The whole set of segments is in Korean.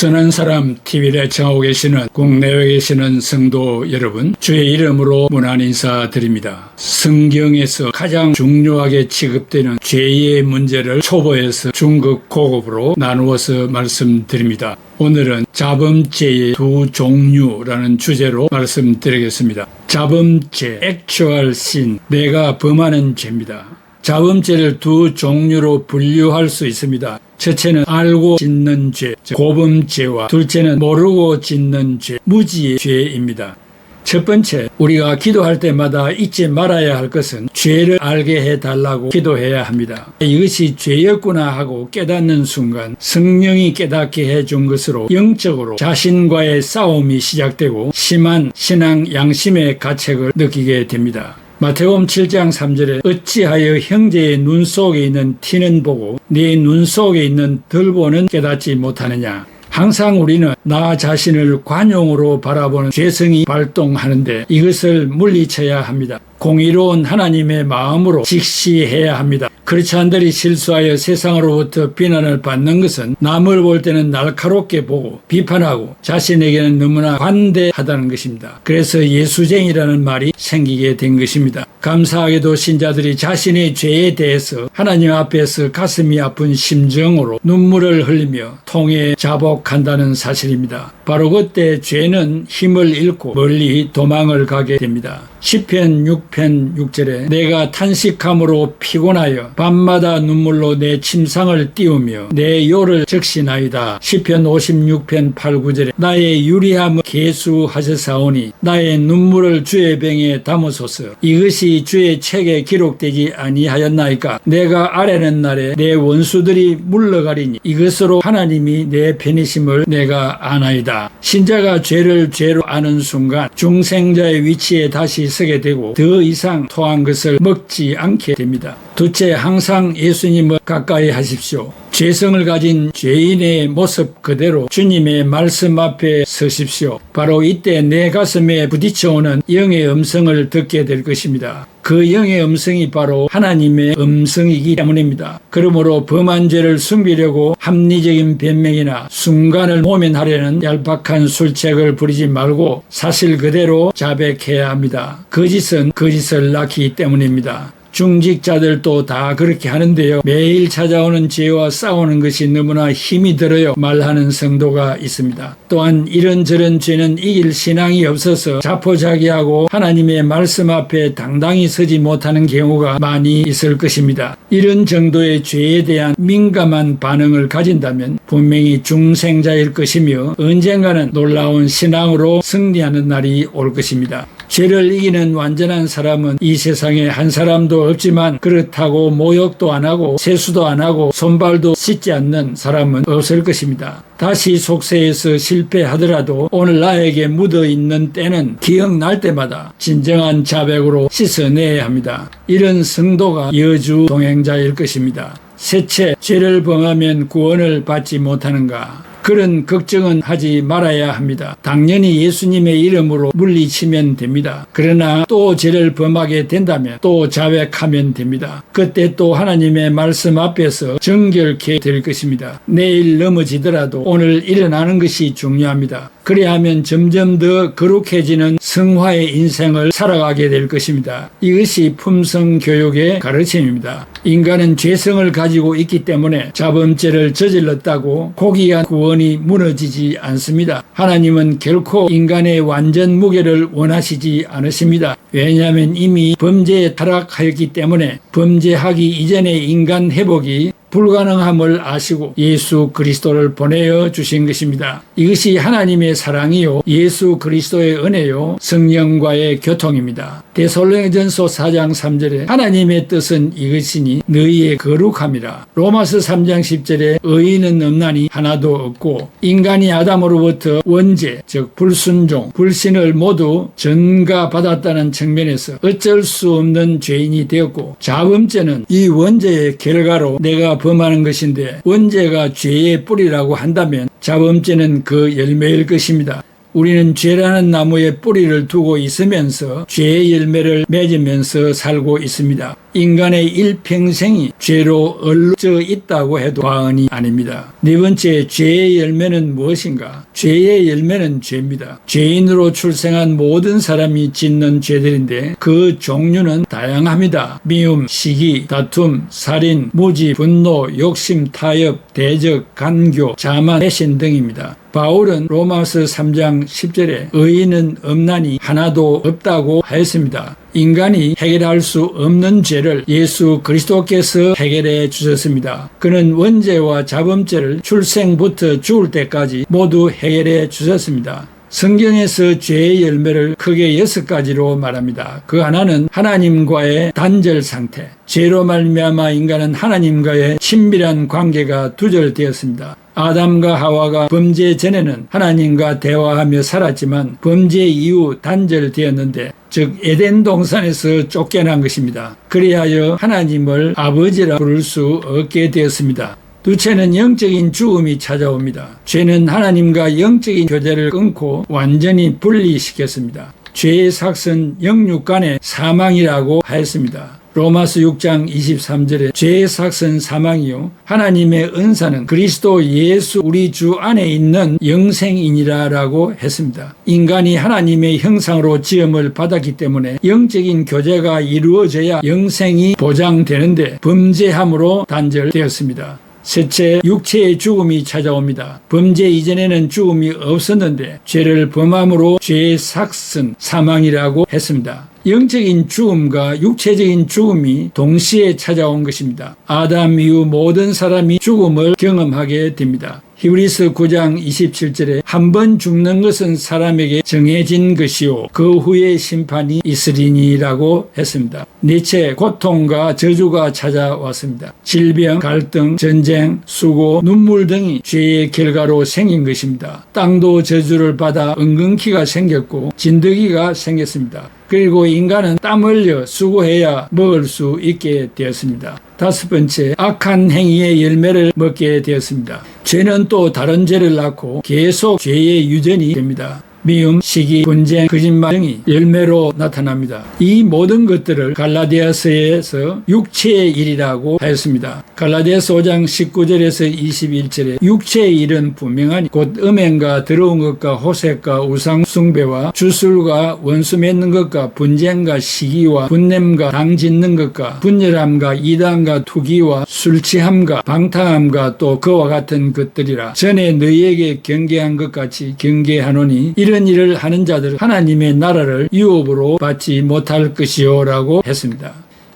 선한 사람 TV를 청하고 계시는 국내외에 계시는 성도 여러분, 주의 이름으로 문안 인사드립니다. 성경에서 가장 중요하게 취급되는 죄의 문제를 초보에서 중급, 고급으로 나누어서 말씀드립니다. 오늘은 자범죄의 두 종류라는 주제로 말씀드리겠습니다. 자범죄, actual sin, 내가 범하는 죄입니다. 자범죄를 두 종류로 분류할 수 있습니다. 첫째는 알고 짓는 죄, 고범죄와 둘째는 모르고 짓는 죄, 무지의 죄입니다. 첫 번째, 우리가 기도할 때마다 잊지 말아야 할 것은 죄를 알게 해달라고 기도해야 합니다. 이것이 죄였구나 하고 깨닫는 순간 성령이 깨닫게 해준 것으로 영적으로 자신과의 싸움이 시작되고 심한 신앙 양심의 가책을 느끼게 됩니다. 마태복음 7장 3절에 어찌하여 형제의 눈 속에 있는 티는 보고 네 눈 속에 있는 덜보는 깨닫지 못하느냐. 항상 우리는 나 자신을 관용으로 바라보는 죄성이 발동하는데 이것을 물리쳐야 합니다. 공의로운 하나님의 마음으로 직시해야 합니다. 그렇지 않들이 실수하여 세상으로부터 비난을 받는 것은 남을 볼 때는 날카롭게 보고 비판하고 자신에게는 너무나 관대하다는 것입니다. 그래서 예수쟁이라는 말이 생기게 된 것입니다. 감사하게도 신자들이 자신의 죄에 대해서 하나님 앞에서 가슴이 아픈 심정으로 눈물을 흘리며 통해 자복한다는 사실입니다. 바로 그때 죄는 힘을 잃고 멀리 도망을 가게 됩니다. 시편 6편 6절에 내가 탄식함으로 피곤하여 밤마다 눈물로 내 침상을 띄우며 내 요를 적시나이다. 시편 56편 8, 9절에 나의 유리함을 계수하셨사오니 나의 눈물을 주의 병에 담으소서. 이것이 주의 책에 기록되지 아니하였나이까. 내가 아뢰는 날에 내 원수들이 물러가리니 이것으로 하나님이 내 편이심을 내가 아나이다. 신자가 죄를 죄로 아는 순간 중생자의 위치에 다시 서게 되고 더 이상 토한 것을 먹지 않게 됩니다. 둘째, 항상 예수님을 가까이 하십시오. 죄성을 가진 죄인의 모습 그대로 주님의 말씀 앞에 서십시오. 바로 이때 내 가슴에 부딪혀오는 영의 음성을 듣게 될 것입니다. 그 영의 음성이 바로 하나님의 음성이기 때문입니다. 그러므로 범한 죄를 숨기려고 합리적인 변명이나 순간을 모면하려는 얄팍한 술책을 부리지 말고 사실 그대로 자백해야 합니다. 거짓은 거짓을 낳기 때문입니다. 중직자들도 다 그렇게 하는데요. 매일 찾아오는 죄와 싸우는 것이 너무나 힘이 들어요 말하는 성도가 있습니다. 또한 이런저런 죄는 이길 신앙이 없어서 자포자기하고 하나님의 말씀 앞에 당당히 서지 못하는 경우가 많이 있을 것입니다. 이런 정도의 죄에 대한 민감한 반응을 가진다면 분명히 중생자일 것이며 언젠가는 놀라운 신앙으로 승리하는 날이 올 것입니다. 죄를 이기는 완전한 사람은 이 세상에 한 사람도 없지만 그렇다고 모욕도 안 하고 세수도 안 하고 손발도 씻지 않는 사람은 없을 것입니다. 다시 속세에서 실패하더라도 오늘 나에게 묻어있는 때는 기억날 때마다 진정한 자백으로 씻어내야 합니다. 이런 성도가 여주 동행자일 것입니다. 셋째, 죄를 범하면 구원을 받지 못하는가? 그런 걱정은 하지 말아야 합니다. 당연히 예수님의 이름으로 물리치면 됩니다. 그러나 또 죄를 범하게 된다면 또 자백하면 됩니다. 그때 또 하나님의 말씀 앞에서 정결케 될 것입니다. 내일 넘어지더라도 오늘 일어나는 것이 중요합니다. 그래야 하면 점점 더 거룩해지는 성화의 인생을 살아가게 될 것입니다. 이것이 품성교육의 가르침입니다. 인간은 죄성을 가지고 있기 때문에 자범죄를 저질렀다고 고귀한 구원이 무너지지 않습니다. 하나님은 결코 인간의 완전 무게를 원하시지 않으십니다. 왜냐하면 이미 범죄에 타락하였기 때문에 범죄하기 이전의 인간 회복이 불가능함을 아시고 예수 그리스도를 보내어 주신 것입니다. 이것이 하나님의 사랑이요 예수 그리스도의 은혜요 성령과의 교통입니다. 데살로니가전서 4장 3절에 하나님의 뜻은 이것이니 너희의 거룩함이라. 로마서 3장 10절에 의인은 없나니 하나도 없고 인간이 아담으로부터 원죄 즉 불순종 불신을 모두 전가받았다는 측면에서 어쩔 수 없는 죄인이 되었고 자범죄는 이 원죄의 결과로 내가 범하는 것인데 원죄가 죄의 뿌리라고 한다면 자범죄는 그 열매일 것입니다. 우리는 죄라는 나무에 뿌리를 두고 있으면서 죄의 열매를 맺으면서 살고 있습니다. 인간의 일평생이 죄로 얼룩져 있다고 해도 과언이 아닙니다. 네 번째, 죄의 열매는 무엇인가? 죄의 열매는 죄입니다. 죄인으로 출생한 모든 사람이 짓는 죄들인데 그 종류는 다양합니다. 미움, 시기, 다툼, 살인, 무지, 분노, 욕심, 타협, 대적, 간교, 자만, 배신 등입니다. 바울은 로마서 3장 10절에 의인은 없나니 하나도 없다고 하였습니다. 인간이 해결할 수 없는 죄를 예수 그리스도께서 해결해 주셨습니다. 그는 원죄와 자범죄를 출생부터 죽을 때까지 모두 해결해 주셨습니다. 성경에서 죄의 열매를 크게 6가지로 말합니다. 그 하나는 하나님과의 단절 상태. 죄로 말미암아 인간은 하나님과의 친밀한 관계가 두절되었습니다. 아담과 하와가 범죄 전에는 하나님과 대화하며 살았지만 범죄 이후 단절되었는데, 즉 에덴 동산에서 쫓겨난 것입니다. 그리하여 하나님을 아버지라 부를 수 없게 되었습니다. 둘째는 영적인 죽음이 찾아옵니다. 죄는 하나님과 영적인 교제를 끊고 완전히 분리시켰습니다. 죄의 삭은 영육 간의 사망이라고 하였습니다. 로마서 6장 23절에 죄의 삭은 사망이요 하나님의 은사는 그리스도 예수 우리 주 안에 있는 영생이니라 라고 했습니다. 인간이 하나님의 형상으로 지음을 받았기 때문에 영적인 교제가 이루어져야 영생이 보장되는데 범죄함으로 단절되었습니다. 셋째, 육체의 죽음이 찾아옵니다. 범죄 이전에는 죽음이 없었는데 죄를 범함으로 죄의 삭은 사망이라고 했습니다. 영적인 죽음과 육체적인 죽음이 동시에 찾아온 것입니다. 아담 이후 모든 사람이 죽음을 경험하게 됩니다. 히브리서 9장 27절에 한 번 죽는 것은 사람에게 정해진 것이요 그 후에 심판이 있으리니라고 했습니다. 넷째, 고통과 저주가 찾아왔습니다. 질병, 갈등, 전쟁, 수고, 눈물 등이 죄의 결과로 생긴 것입니다. 땅도 저주를 받아 은근키가 생겼고 진드기가 생겼습니다. 그리고 인간은 땀 흘려 수고해야 먹을 수 있게 되었습니다. 다섯 번째, 악한 행위의 열매를 먹게 되었습니다. 죄는 또 다른 죄를 낳고 계속 죄의 유전이 됩니다. 미움, 시기, 분쟁, 거짓말 등이 열매로 나타납니다. 이 모든 것들을 갈라디아서에서 육체의 일이라고 하였습니다. 갈라디아서 5장 19절에서 21절에 육체의 일은 분명하니 곧 음행과 더러운 것과 호색과 우상 숭배와 주술과 원수 맺는 것과 분쟁과 시기와 분냄과 당 짓는 것과 분열함과 이단과 투기와 술취함과 방탕함과 또 그와 같은 것들이라. 전에 너희에게 경계한 것 같이 경계하노니 이런 일을 하는 자들 하나님의 나라를 유업으로 받지 못할 것이요 라고 했습니다.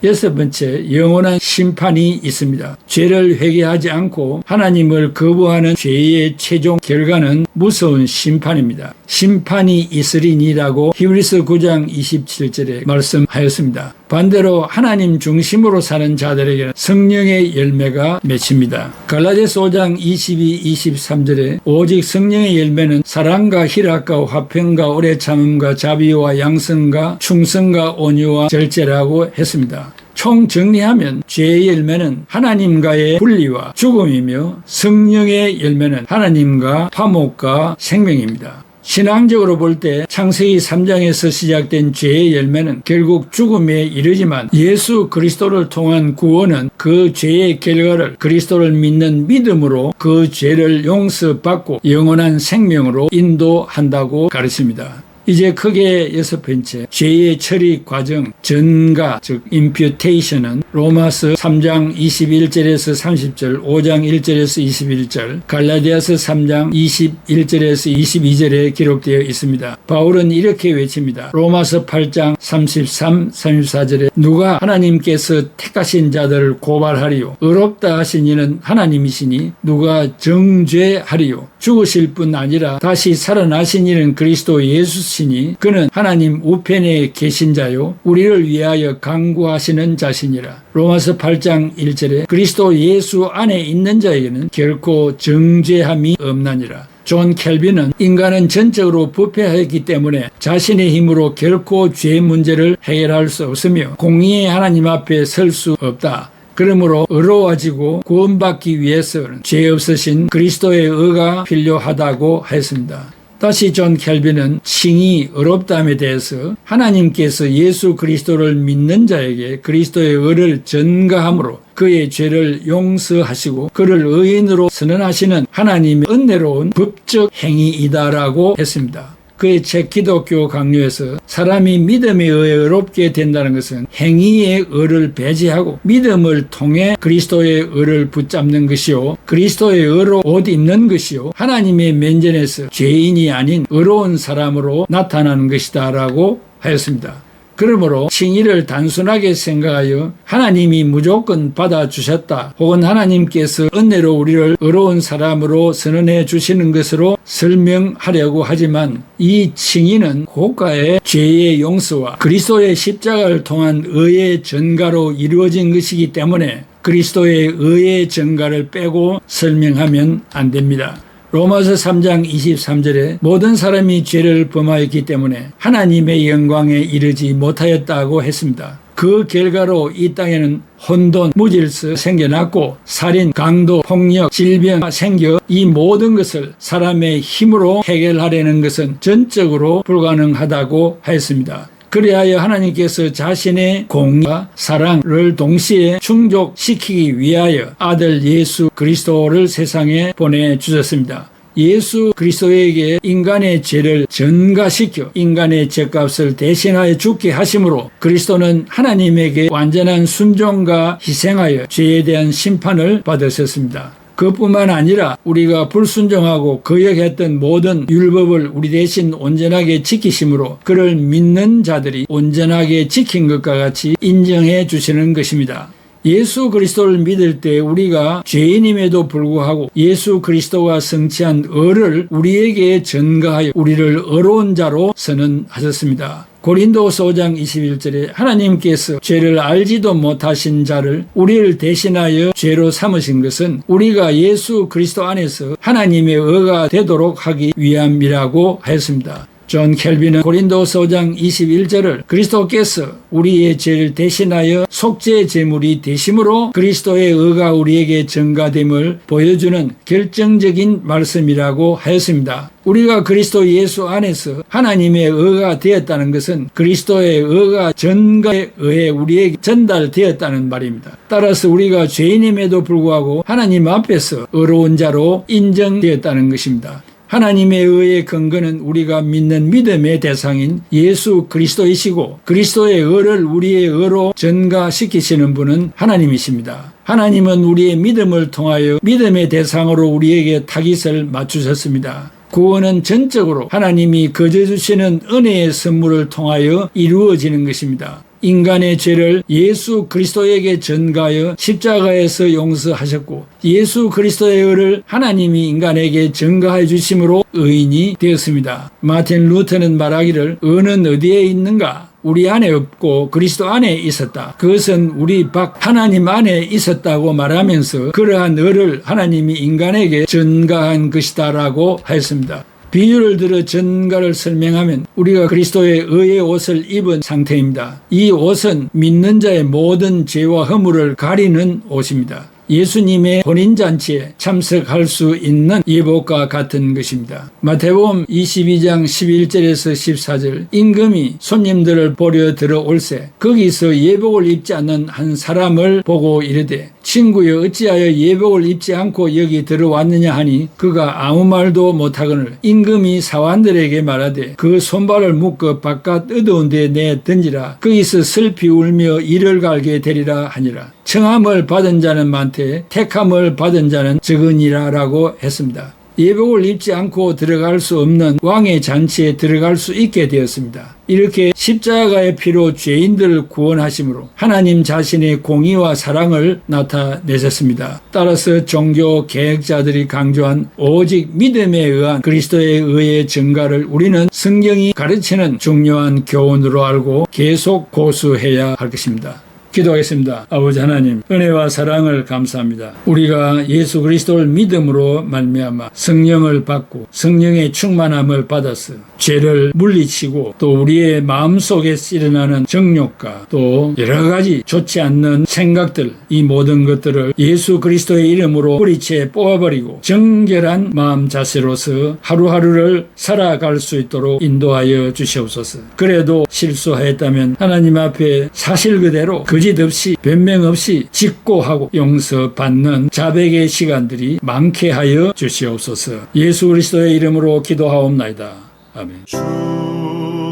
여섯 번째, 영원한 심판이 있습니다. 죄를 회개하지 않고 하나님을 거부하는 죄의 최종 결과는 무서운 심판입니다. 심판이 있으리니라고 히브리서 9장 27절에 말씀하였습니다. 반대로 하나님 중심으로 사는 자들에게는 성령의 열매가 맺힙니다. 갈라디아서 5장 22, 23절에 오직 성령의 열매는 사랑과 희락과 화평과 오래 참음과 자비와 양성과 충성과 온유와 절제라고 했습니다. 총 정리하면 죄의 열매는 하나님과의 분리와 죽음이며 성령의 열매는 하나님과 화목과 생명입니다. 신앙적으로 볼 때 창세기 3장에서 시작된 죄의 열매는 결국 죽음에 이르지만 예수 그리스도를 통한 구원은 그 죄의 결과를 그리스도를 믿는 믿음으로 그 죄를 용서받고 영원한 생명으로 인도한다고 가르칩니다. 이제 크게 여섯 번째, 죄의 처리 과정, 전가, 즉 imputation은 로마서 3장 21절에서 30절, 5장 1절에서 21절, 갈라디아서 3장 21절에서 22절에 기록되어 있습니다. 바울은 이렇게 외칩니다. 로마서 8장 33, 34절에 누가 하나님께서 택하신 자들을 고발하리요? 의롭다 하신 이는 하나님이시니 누가 정죄하리요? 죽으실 뿐 아니라 다시 살아나신 이는 그리스도 예수시니 그는 하나님 우편에 계신 자요 우리를 위하여 간구하시는 자시니라. 로마서 8장 1절에 그리스도 예수 안에 있는 자에게는 결코 정죄함이 없나니라. 존 켈빈은 인간은 전적으로 부패하였기 때문에 자신의 힘으로 결코 죄 문제를 해결할 수 없으며 공의의 하나님 앞에 설 수 없다. 그러므로 의로워지고 구원받기 위해서는 죄 없으신 그리스도의 의가 필요하다고 하였습니다. 다시 존 켈빈은 칭이 의롭다함에 대해서 하나님께서 예수 그리스도를 믿는 자에게 그리스도의 의를 전가함으로 그의 죄를 용서하시고 그를 의인으로 선언하시는 하나님의 은혜로운 법적 행위이다라고 했습니다. 그의 책 기독교 강요에서 사람이 믿음에 의해 의롭게 된다는 것은 행위의 의를 배제하고 믿음을 통해 그리스도의 의를 붙잡는 것이요, 그리스도의 의로 옷 입는 것이요, 하나님의 면전에서 죄인이 아닌 의로운 사람으로 나타나는 것이다 라고 하였습니다. 그러므로 칭의를 단순하게 생각하여 하나님이 무조건 받아주셨다 혹은 하나님께서 은혜로 우리를 의로운 사람으로 선언해 주시는 것으로 설명하려고 하지만 이 칭의는 고가의 죄의 용서와 그리스도의 십자가를 통한 의의 전가로 이루어진 것이기 때문에 그리스도의 의의 전가를 빼고 설명하면 안 됩니다. 로마서 3장 23절에 모든 사람이 죄를 범하였기 때문에 하나님의 영광에 이르지 못하였다고 했습니다. 그 결과로 이 땅에는 혼돈, 무질서 생겨났고 살인, 강도, 폭력, 질병 생겨 이 모든 것을 사람의 힘으로 해결하려는 것은 전적으로 불가능하다고 하였습니다. 그리하여 하나님께서 자신의 공의와 사랑을 동시에 충족시키기 위하여 아들 예수 그리스도를 세상에 보내주셨습니다. 예수 그리스도에게 인간의 죄를 전가시켜 인간의 죄값을 대신하여 죽게 하심으로 그리스도는 하나님에게 완전한 순종과 희생하여 죄에 대한 심판을 받으셨습니다. 그뿐만 아니라 우리가 불순종하고 거역했던 모든 율법을 우리 대신 온전하게 지키심으로 그를 믿는 자들이 온전하게 지킨 것과 같이 인정해 주시는 것입니다. 예수 그리스도를 믿을 때 우리가 죄인임에도 불구하고 예수 그리스도가 성취한 의를 우리에게 전가하여 우리를 의로운 자로 선언하셨습니다. 고린도서 5장 21절에 하나님께서 죄를 알지도 못하신 자를 우리를 대신하여 죄로 삼으신 것은 우리가 예수 그리스도 안에서 하나님의 의가 되도록 하기 위함이라고 하였습니다. 존 켈빈은 고린도서 5장 21절을 그리스도께서 우리의 죄를 대신하여 속죄 제물이 되심으로 그리스도의 의가 우리에게 전가됨을 보여주는 결정적인 말씀이라고 하였습니다. 우리가 그리스도 예수 안에서 하나님의 의가 되었다는 것은 그리스도의 의가 전가에 의해 우리에게 전달되었다는 말입니다. 따라서 우리가 죄인임에도 불구하고 하나님 앞에서 의로운 자로 인정되었다는 것입니다. 하나님의 의의 근거는 우리가 믿는 믿음의 대상인 예수 그리스도이시고 그리스도의 의를 우리의 의로 전가시키시는 분은 하나님이십니다. 하나님은 우리의 믿음을 통하여 믿음의 대상으로 우리에게 타깃을 맞추셨습니다. 구원은 전적으로 하나님이 거저 주시는 은혜의 선물을 통하여 이루어지는 것입니다. 인간의 죄를 예수 그리스도에게 전가하여 십자가에서 용서하셨고 예수 그리스도의 의를 하나님이 인간에게 전가해 주심으로 의인이 되었습니다. 마틴 루터는 말하기를 의는 어디에 있는가? 우리 안에 없고 그리스도 안에 있었다. 그것은 우리 밖 하나님 안에 있었다고 말하면서 그러한 의를 하나님이 인간에게 전가한 것이다라고 하였습니다. 비유를 들어 전가를 설명하면 우리가 그리스도의 의의 옷을 입은 상태입니다. 이 옷은 믿는 자의 모든 죄와 허물을 가리는 옷입니다. 예수님의 혼인잔치에 참석할 수 있는 예복과 같은 것입니다. 마태복음 22장 11절에서 14절 임금이 손님들을 보려 들어올세 거기서 예복을 입지 않는 한 사람을 보고 이르되 친구여 어찌하여 예복을 입지 않고 여기 들어왔느냐 하니 그가 아무 말도 못하거늘 임금이 사환들에게 말하되 그 손발을 묶어 바깥 어두운 데 내 던지라 거기서 슬피 울며 이를 갈게 되리라 하니라. 청함을 받은 자는 많되 택함을 받은 자는 적으니라 라고 했습니다. 예복을 입지 않고 들어갈 수 없는 왕의 잔치에 들어갈 수 있게 되었습니다. 이렇게 십자가의 피로 죄인들을 구원하심으로 하나님 자신의 공의와 사랑을 나타내셨습니다. 따라서 종교 개혁자들이 강조한 오직 믿음에 의한 그리스도의 의의 전가를 우리는 성경이 가르치는 중요한 교훈으로 알고 계속 고수해야 할 것입니다. 기도하겠습니다. 아버지 하나님, 은혜와 사랑을 감사합니다. 우리가 예수 그리스도를 믿음으로 말미암아 성령을 받고 성령의 충만함을 받아서 죄를 물리치고 또 우리의 마음속에 일어나는 정욕과 또 여러 가지 좋지 않는 생각들, 이 모든 것들을 예수 그리스도의 이름으로 뿌리채 뽑아버리고 정결한 마음 자세로서 하루하루를 살아갈 수 있도록 인도하여 주시옵소서. 그래도 실수하였다면 하나님 앞에 사실 그대로 거짓 없이 변명 없이 직고하고 용서받는 자백의 시간들이 많게 하여 주시옵소서. 예수 그리스도의 이름으로 기도하옵나이다. 아멘. 주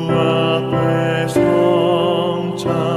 앞에 성찬